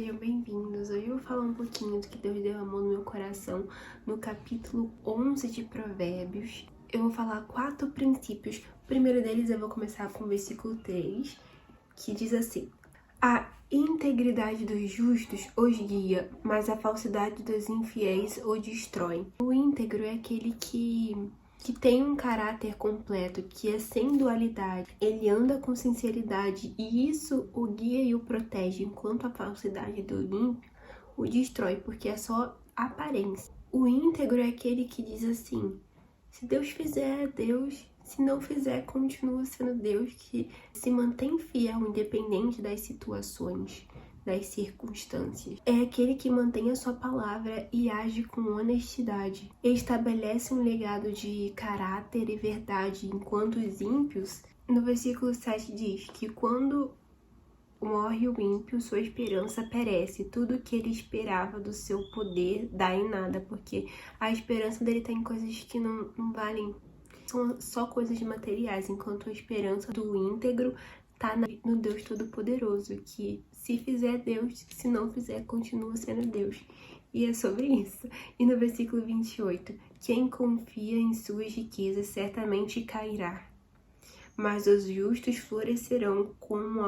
sejam bem-vindos. Hoje eu vou falar um pouquinho do que Deus derramou no meu coração no capítulo 11 de Provérbios. Eu vou falar 4 princípios. O primeiro deles eu vou começar com o versículo 3, que diz assim: a integridade dos justos os guia, mas a falsidade dos infiéis o destrói. O íntegro é aquele que tem um caráter completo, que é sem dualidade. Ele anda com sinceridade e isso o guia e o protege, enquanto a falsidade do ímpio o destrói, porque é só aparência. O íntegro é aquele que diz assim: se Deus fizer, é Deus. Se não fizer, continua sendo Deus, que se mantém fiel, independente das situações, das circunstâncias. É aquele que mantém a sua palavra e age com honestidade. Estabelece um legado de caráter e verdade, enquanto os ímpios, no versículo 7 diz que quando morre o ímpio, sua esperança perece. Tudo que ele esperava do seu poder dá em nada, porque a esperança dele tá em coisas que não valem. São só coisas materiais, enquanto a esperança do íntegro tá no Deus Todo-Poderoso, que se fizer Deus, se não fizer, continua sendo Deus. E é sobre isso. E no versículo 28, quem confia em suas riquezas certamente cairá, mas os justos florescerão como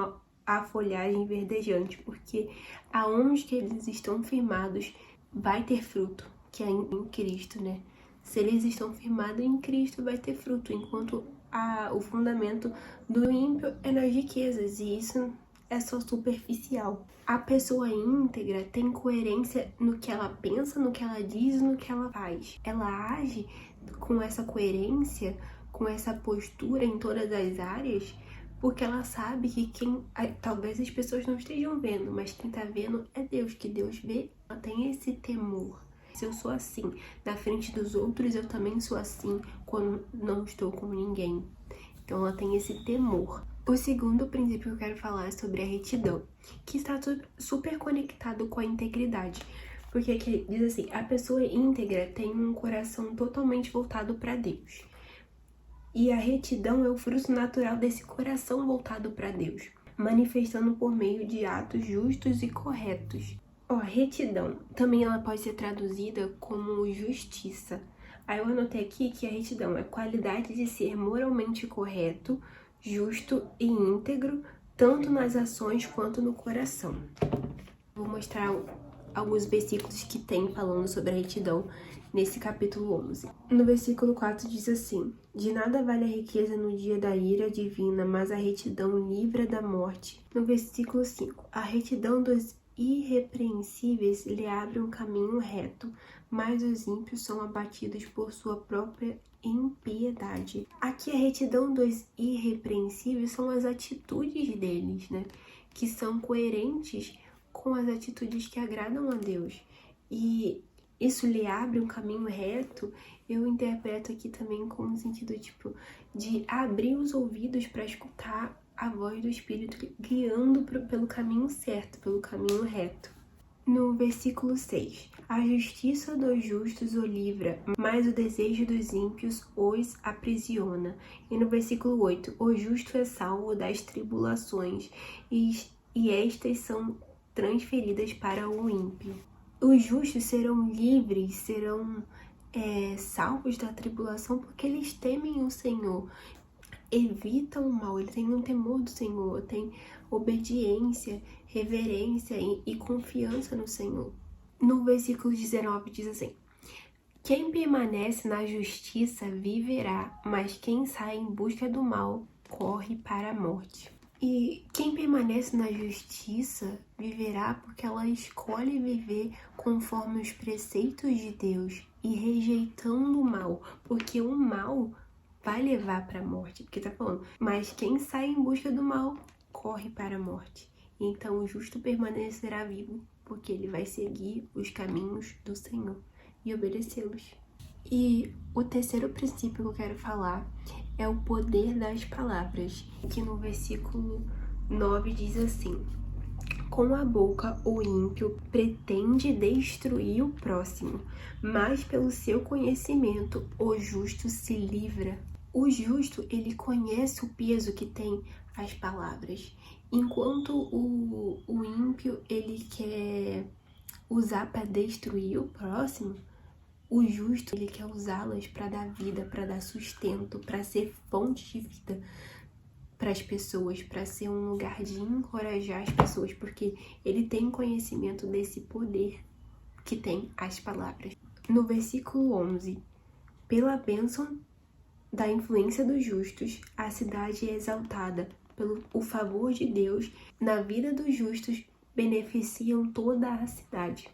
a folhagem verdejante, porque aonde que eles estão firmados vai ter fruto, que é em Cristo, né? Se eles estão firmados em Cristo, vai ter fruto, enquanto o fundamento do ímpio é nas riquezas, e isso é só superficial. A pessoa íntegra tem coerência no que ela pensa, no que ela diz e no que ela faz. Ela age com essa coerência, com essa postura em todas as áreas, porque ela sabe que talvez as pessoas não estejam vendo, mas quem tá vendo é Deus, que Deus vê. Ela tem esse temor. Se eu sou assim na frente dos outros, eu também sou assim quando não estou com ninguém. Então ela tem esse temor. O segundo princípio que eu quero falar é sobre a retidão, que está super conectado com a integridade. Porque aqui diz assim: a pessoa íntegra tem um coração totalmente voltado para Deus. E a retidão é o fruto natural desse coração voltado para Deus, manifestando por meio de atos justos e corretos. Retidão, também ela pode ser traduzida como justiça. Aí eu anotei aqui que a retidão é a qualidade de ser moralmente correto, justo e íntegro, tanto nas ações quanto no coração. Vou mostrar alguns versículos que tem falando sobre a retidão nesse capítulo 11. No versículo 4 diz assim: de nada vale a riqueza no dia da ira divina, mas a retidão livra da morte. No versículo 5, a retidão dos irrepreensíveis lhe abre um caminho reto, mas os ímpios são abatidos por sua própria impiedade. Aqui a retidão dos irrepreensíveis são as atitudes deles, né? Que são coerentes com as atitudes que agradam a Deus. E isso lhe abre um caminho reto, eu interpreto aqui também com o sentido, de abrir os ouvidos para escutar a voz do Espírito guiando pelo caminho certo, pelo caminho reto. No versículo 6, a justiça dos justos o livra, mas o desejo dos ímpios os aprisiona. E no versículo 8, o justo é salvo das tribulações, e estas são transferidas para o ímpio. Os justos serão livres, serão salvos da tribulação, porque eles temem o Senhor, evitam o mal, eles têm um temor do Senhor, têm obediência, reverência e confiança no Senhor. No versículo 19 diz assim: quem permanece na justiça viverá, mas quem sai em busca do mal corre para a morte. E quem permanece na justiça viverá porque ela escolhe viver conforme os preceitos de Deus e rejeitando o mal, porque o mal vai levar para a morte, porque tá falando, mas quem sai em busca do mal corre para a morte. Então o justo permanecerá vivo, porque ele vai seguir os caminhos do Senhor e obedecê-los. E o terceiro princípio que eu quero falar é o poder das palavras, que no versículo 9 diz assim: com a boca o ímpio pretende destruir o próximo, mas pelo seu conhecimento o justo se livra. O justo, ele conhece o peso que tem as palavras. Enquanto o ímpio, ele quer usar para destruir o próximo, o justo, ele quer usá-las para dar vida, para dar sustento, para ser fonte de vida para as pessoas, para ser um lugar de encorajar as pessoas, porque ele tem conhecimento desse poder que tem as palavras. No versículo 11, pela bênção da influência dos justos, a cidade é exaltada. Pelo o favor de Deus na vida dos justos, beneficiam toda a cidade.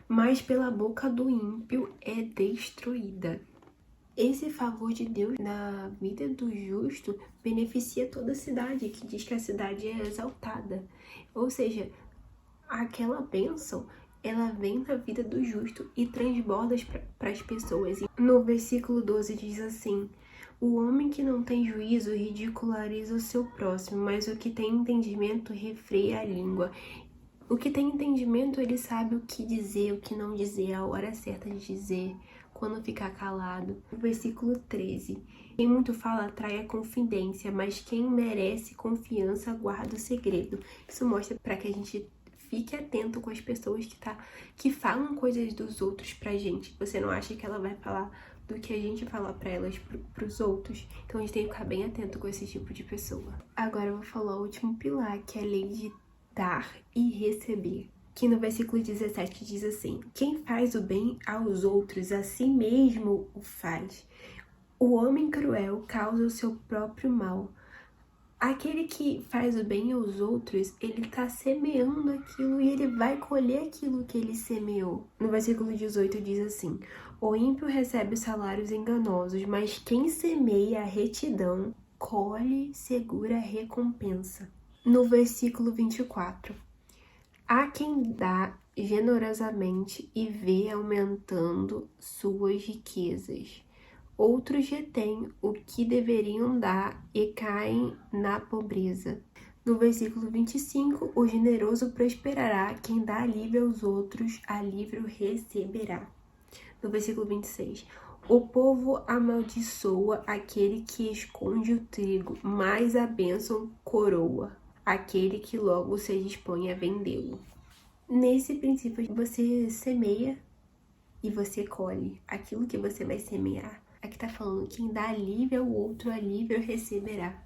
Mas pela boca do ímpio é destruída. Esse favor de Deus na vida do justo beneficia toda a cidade, que diz que a cidade é exaltada. Ou seja, aquela bênção, ela vem na vida do justo e transborda para as pessoas. No versículo 12 diz assim: o homem que não tem juízo ridiculariza o seu próximo, mas o que tem entendimento refreia a língua. O que tem entendimento, ele sabe o que dizer, o que não dizer, a hora certa de dizer, quando ficar calado. No versículo 13, quem muito fala atrai a confidência, mas quem merece confiança guarda o segredo. Isso mostra para que a gente fique atento com as pessoas que falam coisas dos outros pra gente. Você não acha que ela vai falar do que a gente fala pra elas pros outros? Então a gente tem que ficar bem atento com esse tipo de pessoa. Agora eu vou falar o último pilar, que é a lei de dar e receber. Que no versículo 17 diz assim: quem faz o bem aos outros, a si mesmo o faz. O homem cruel causa o seu próprio mal. Aquele que faz o bem aos outros, ele tá semeando aquilo e ele vai colher aquilo que ele semeou. No versículo 18 diz assim: o ímpio recebe salários enganosos, mas quem semeia a retidão, colhe segura recompensa. No versículo 24, há quem dá generosamente e vê aumentando suas riquezas. Outros retêm o que deveriam dar e caem na pobreza. No versículo 25, o generoso prosperará, quem dá alívio aos outros, alívio receberá. No versículo 26, o povo amaldiçoa aquele que esconde o trigo, mas a bênção coroa aquele que logo se dispõe a vendê-lo. Nesse princípio, você semeia e você colhe aquilo que você vai semear. Aqui tá falando, quem dá alívio ao outro, alívio receberá.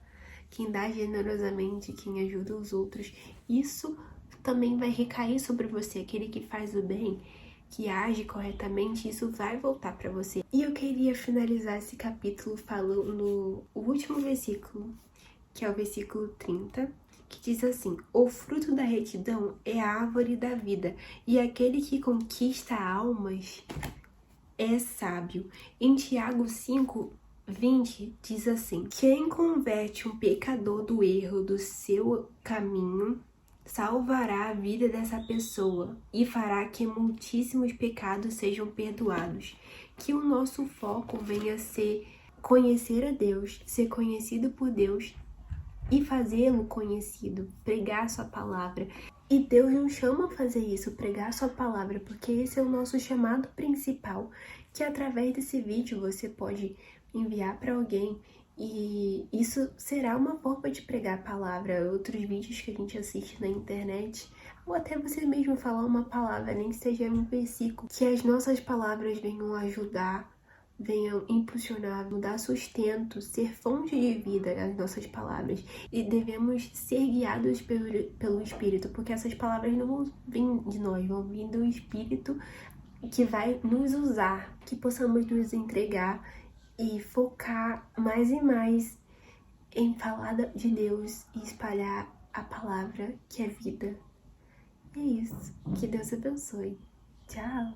Quem dá generosamente, quem ajuda os outros, isso também vai recair sobre você. Aquele que faz o bem, que age corretamente, isso vai voltar para você. E eu queria finalizar esse capítulo falando o último versículo, que é o versículo 30, que diz assim: o fruto da retidão é a árvore da vida, e aquele que conquista almas é sábio. Em Tiago 5:20 diz assim: quem converte um pecador do erro do seu caminho, salvará a vida dessa pessoa e fará que muitíssimos pecados sejam perdoados. Que o nosso foco venha a ser conhecer a Deus, ser conhecido por Deus e fazê-lo conhecido, pregar a sua palavra. E Deus nos chama a fazer isso, pregar a sua palavra, porque esse é o nosso chamado principal, que através desse vídeo você pode enviar para alguém e isso será uma forma de pregar a palavra. Outros vídeos que a gente assiste na internet, ou até você mesmo falar uma palavra, nem que seja um versículo, que as nossas palavras venham ajudar, venham impulsionar, dar sustento, ser fonte de vida às nossas palavras. E devemos ser guiados pelo Espírito, porque essas palavras não vão vir de nós, vão vir do Espírito que vai nos usar, que possamos nos entregar e focar mais e mais em falar de Deus e espalhar a palavra que é vida. E é isso. Que Deus abençoe. Tchau!